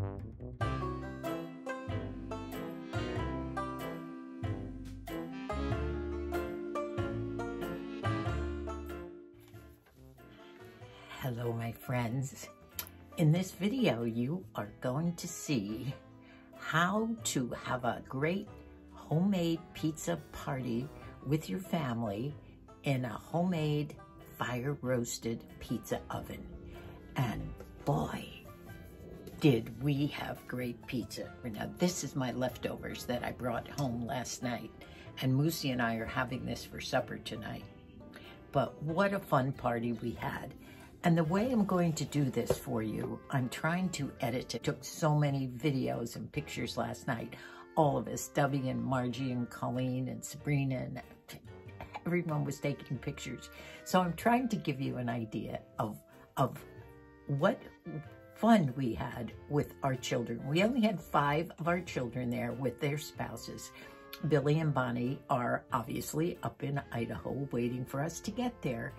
Hello, my friends. In this video, you are going to see how to have a great homemade pizza party with your family in a homemade fire-roasted pizza oven. And boy, did we have great pizza. Now, this is my leftovers that I brought home last night, and Moosey and I are having this for supper tonight. But what a fun party we had. And the way I'm going to do this for you, I'm trying to edit it. Took so many videos and pictures last night. All of us, Debbie and Margie and Colleen and Sabrina, and everyone was taking pictures. So I'm trying to give you an idea of what fun we had with our children. We only had 5 of our children there with their spouses. Billy and Bonnie are obviously up in Idaho waiting for us to get there.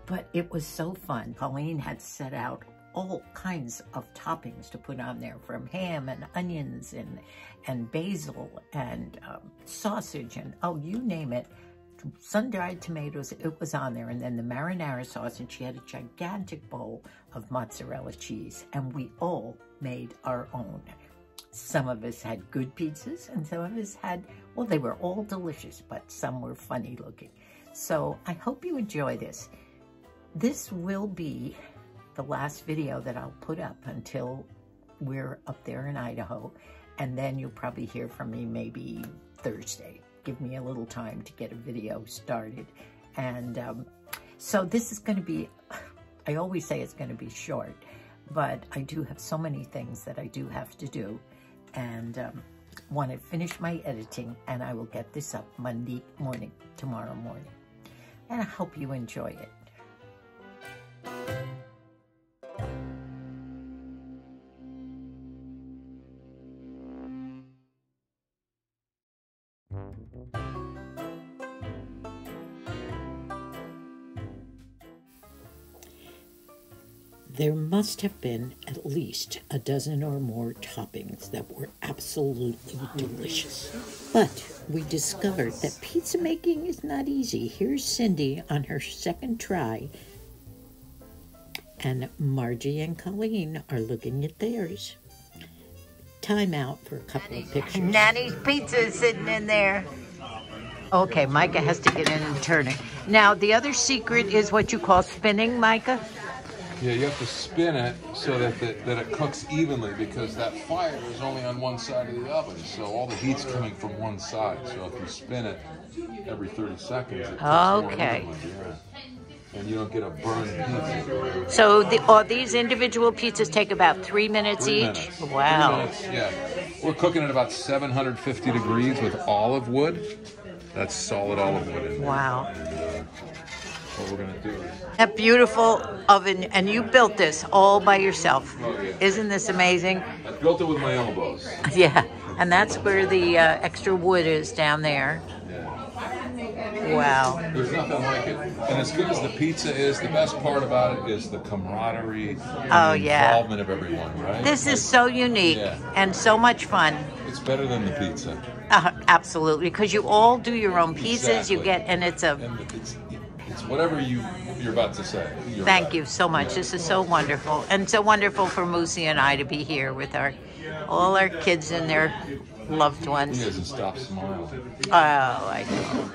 But it was so fun. Colleen had set out all kinds of toppings to put on there, from ham and onions and basil and sausage and, oh, you name it. Sun-dried tomatoes, it was on there. And then the marinara sauce, and she had a gigantic bowl of mozzarella cheese. And we all made our own. Some of us had good pizzas, and some of us had, well, they were all delicious, but some were funny looking. So I hope you enjoy this. This will be the last video that I'll put up until we're up there in Idaho, and then you'll probably hear from me maybe Thursday. Give me a little time to get a video started. And so this is going to be, I always say it's going to be short, but I do have so many things that I do have to do, and want to finish my editing, and I will get this up Monday morning, tomorrow morning. And I hope you enjoy it. There must have been at least a dozen or more toppings that were absolutely delicious. But we discovered that pizza making is not easy. Here's Cindy on her second try, and Margie and Colleen are looking at theirs. Time out for a couple of pictures. Nanny's pizza is sitting in there. Okay, Micah has to get in and turn it. Now, the other secret is what you call spinning, Micah? Yeah, you have to spin it so that it cooks evenly, because that fire is only on one side of the oven, so all the heat's coming from one side. So if you spin it every 30 seconds, it cooks more evenly, yeah. And you don't get a burned pizza. So all these individual pizzas take about 3 minutes each? Minutes. Wow. 3 minutes, yeah. We're cooking at about 750 degrees with olive wood. That's solid olive wood. Wow. And, what we're going to do is... That beautiful oven, and you built this all by yourself. Oh, yeah. Isn't this amazing? I built it with my elbows. Yeah, and that's where the extra wood is down there. Yeah. Wow. There's nothing like it. And as good as the pizza is, the best part about it is the camaraderie and the involvement of everyone, right? This is so unique and so much fun. It's better than the pizza. Absolutely, because you all do your own pizzas. Exactly. You get, and it's whatever you're about to say. Thank you so much. Yeah. This is so wonderful, and so wonderful for Moosey and I to be here with all our kids and their loved ones. He doesn't stop smiling. Oh, I know.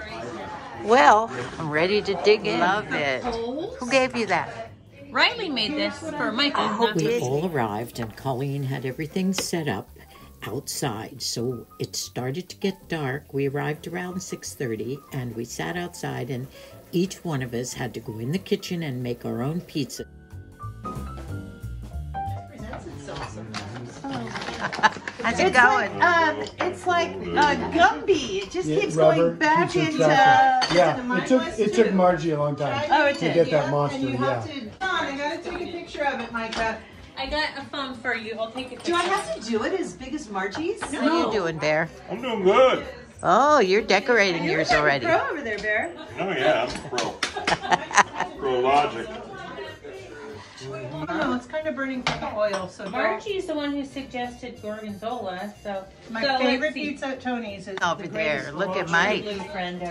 Well, I'm ready to dig in. Love it. Who gave you that? Riley made this for Michael. We all arrived, and Colleen had everything set up outside, so it started to get dark. We arrived around 6:30, and we sat outside, and each one of us had to go in the kitchen and make our own pizza. How's it going? It's like Gumby. It just keeps going back into. It took Margie a long time to get that monster. And you have to, I gotta take a picture of it, Micah. I got a phone for you. I'll take a picture. Do I have to do it as big as Margie's? How are you doing, Bear? I'm doing good. Oh, you're decorating yours already. You're a pro over there, Bear. Oh yeah, I'm a pro. Pro Logic. don't know. It's kind of burning from the oil. So Margie's the one who suggested gorgonzola. So my favorite pizza at Tony's is over there. Look at Mike.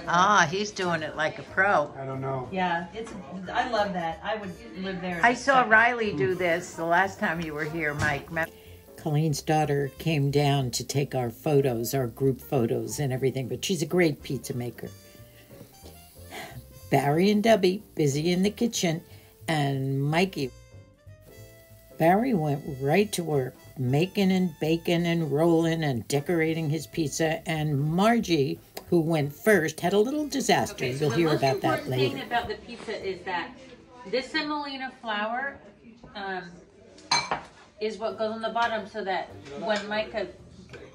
Ah, he's doing it like a pro. I don't know. Yeah, I love that. I would live there. I saw Riley do this the last time you were here, Mike. Colleen's daughter came down to take our photos, our group photos and everything, but she's a great pizza maker. Barry and Debbie busy in the kitchen, and Mikey. Barry went right to work, making and baking and rolling and decorating his pizza, and Margie, who went first, had a little disaster. You'll hear about that later. The most important thing about the pizza is that this semolina flour is what goes on the bottom, so that when Micah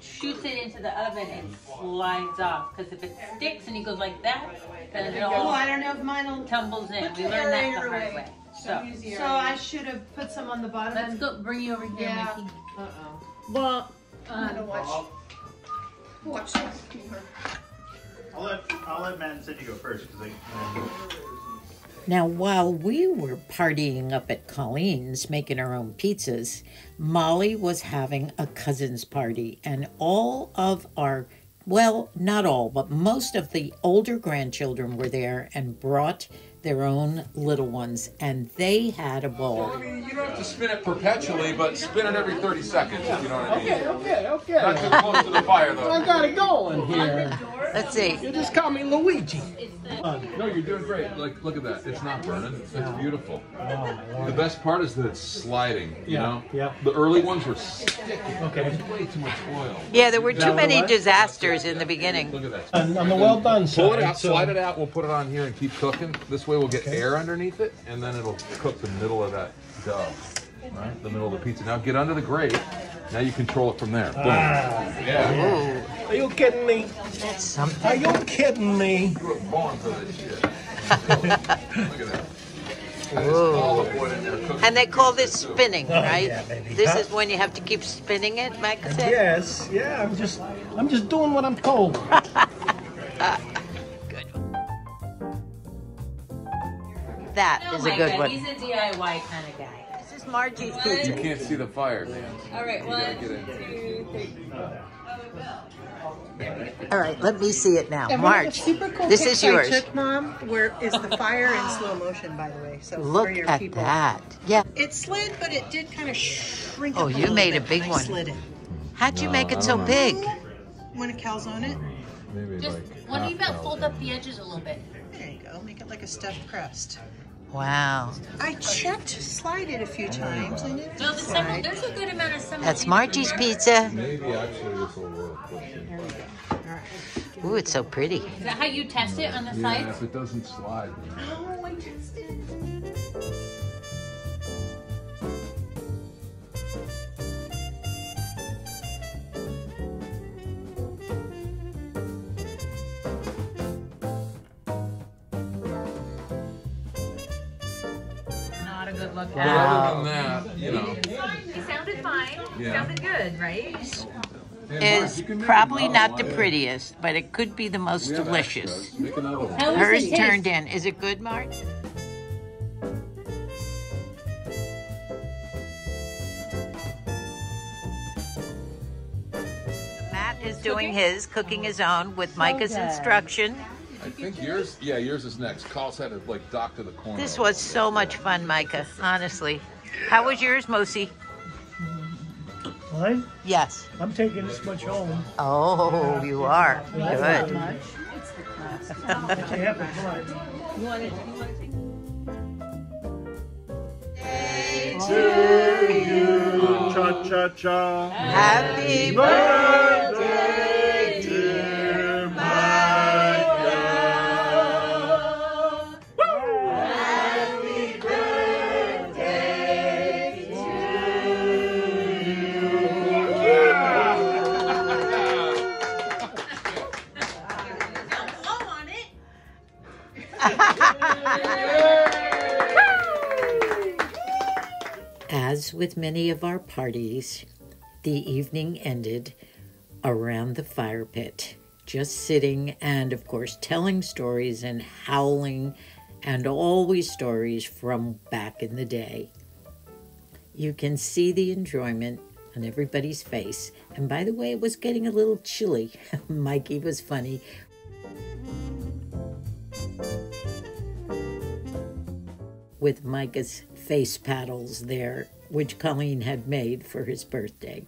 shoots it into the oven, it slides off. Because if it sticks and he goes like that, then it all I don't know if mine will tumbles in. We learned that the hard way. So I should have put some on the bottom. Let's go bring you over here, Yeah. Mickey. Well, I'm gonna watch this. I'll let Matt and Cindy go first because Now, while we were partying up at Colleen's, making our own pizzas, Molly was having a cousin's party, and all of our, well, not all, but most of the older grandchildren were there and brought their own little ones, and they had a ball. I mean, you don't have to spin it perpetually, but spin it every 30 seconds, if you know what I mean. Okay. Not too close to the fire, though. I got it going here. Let's see. You just call me Luigi. No, you're doing great. Look at that. It's not burning. It's beautiful. The best part is that it's sliding, you know? Yeah. The early ones were sticky. Okay. There's way too much oil. Yeah, there were too many what? disasters in the beginning. Look at that. On the well done side. Pull it out, slide it out. We'll put it on here and keep cooking. This way we'll get air underneath it, and then it'll cook the middle of that dough. Right? The middle of the pizza. Now get under the grate. Now you control it from there. Boom. Yeah. Are you kidding me? That's something. Are you kidding me? You were born for this shit. Look at that. All the wood in there cooking. And they call this spinning, right? Yeah, baby. This is when you have to keep spinning it, Micah said? Yes. Yeah. I'm just doing what I'm told. That is a good one. He's a DIY kind of guy. This is Margie's You pizza. can't see the fire, man. All right, You gotta 1, get in. 2, 3. All right, let me see it now. And one of the Marge, super cool this pics is yours. I took, Mom, is the fire in slow motion, by the way. So Look for your at people. that. Yeah. It slid, but it did kind of shrink. Oh, up you little made a bit big when I one. Slid it. How'd you make it so big? When a calzone it, Maybe Just, why don't you about fold up the edges a little bit? there you go. Make it like a stuffed crust. Wow. I checked, slide it a few times. And it No, there's a good amount of semolina. That's Margie's pizza. Maybe actually this will work. Ooh, it's so pretty. Is that how you test it on the Yeah, sides? if it doesn't slide. Oh, I tested. Not a good look. But other than that, you know. He sounded fine. Yeah. Sounded good, right? Is probably not the prettiest, but it could be the most We have delicious. extras. Make another one. How was Hers the taste? turned in. Is it good, Marge? Matt is doing his, cooking his own with Micah's instruction. I think yours, yeah, yours is next. Carl's had to like dock to the corner. This was so much fun, Micah, honestly. How was yours, Mosi? Mine? Yes. I'm taking this much home. Oh, you are. Good. Yeah, but Cha cha cha. Happy birthday, dear Micah. Happy birthday to As with many of our parties, the evening ended around the fire pit, just sitting and, of course, telling stories and howling, and always stories from back in the day. You can see the enjoyment on everybody's face. And by the way, it was getting a little chilly. Mikey was funny. With Micah's face paddles there, which Colleen had made for his birthday.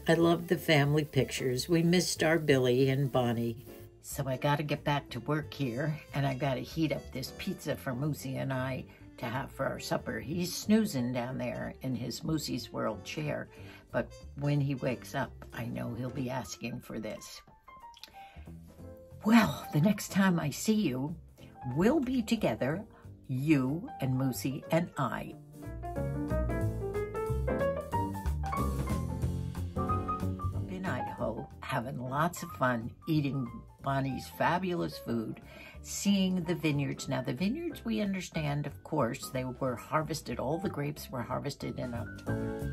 I loved the family pictures. We missed our Billy and Bonnie. So I got to get back to work here, and I got to heat up this pizza for Moosey and I to have for our supper. He's snoozing down there in his Moosey's World chair, but when he wakes up, I know he'll be asking for this. Well, the next time I see you, we'll be together, you and Moosey and I. In Idaho, having lots of fun eating Bonnie's fabulous food, seeing the vineyards. Now the vineyards, we understand, of course, they were harvested, all the grapes were harvested in October.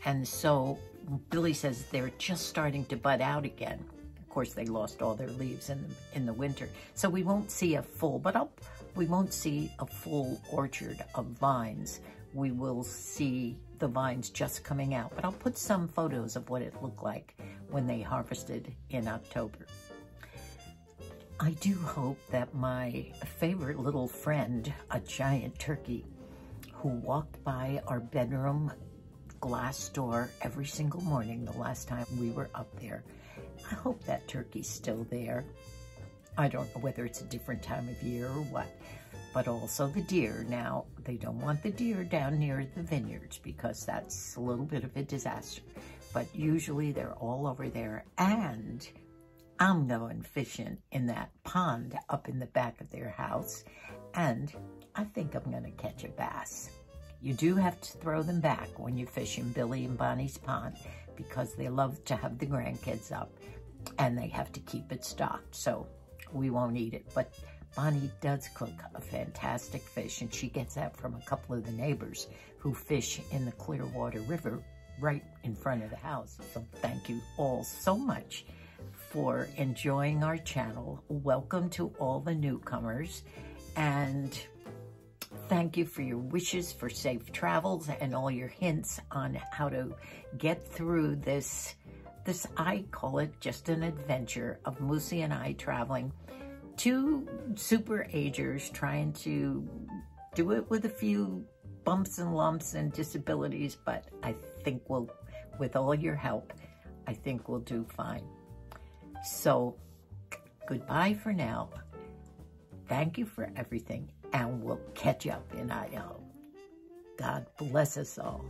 And so Billy says they're just starting to bud out again. Of course, they lost all their leaves in the winter. So we won't see a full, we won't see a full orchard of vines. We will see the vines just coming out. But I'll put some photos of what it looked like when they harvested in October. I do hope that my favorite little friend, a giant turkey, who walked by our bedroom glass door every single morning the last time we were up there. I hope that turkey's still there. I don't know whether it's a different time of year or what, but also the deer. Now, they don't want the deer down near the vineyards because that's a little bit of a disaster, but usually they're all over there. And I'm going fishing in that pond up in the back of their house, and I think I'm gonna catch a bass. You do have to throw them back when you fish in Billy and Bonnie's pond because they love to have the grandkids up and they have to keep it stocked, so we won't eat it. But Bonnie does cook a fantastic fish, and she gets that from a couple of the neighbors who fish in the Clearwater River right in front of the house. So thank you all so much for enjoying our channel. Welcome to all the newcomers, and thank you for your wishes for safe travels and all your hints on how to get through this, I call it just an adventure of Moosey and I traveling. Two super agers trying to do it with a few bumps and lumps and disabilities, but I think we'll, with all your help, I think we'll do fine. So, goodbye for now. Thank you for everything, and we'll catch up in Idaho. God bless us all.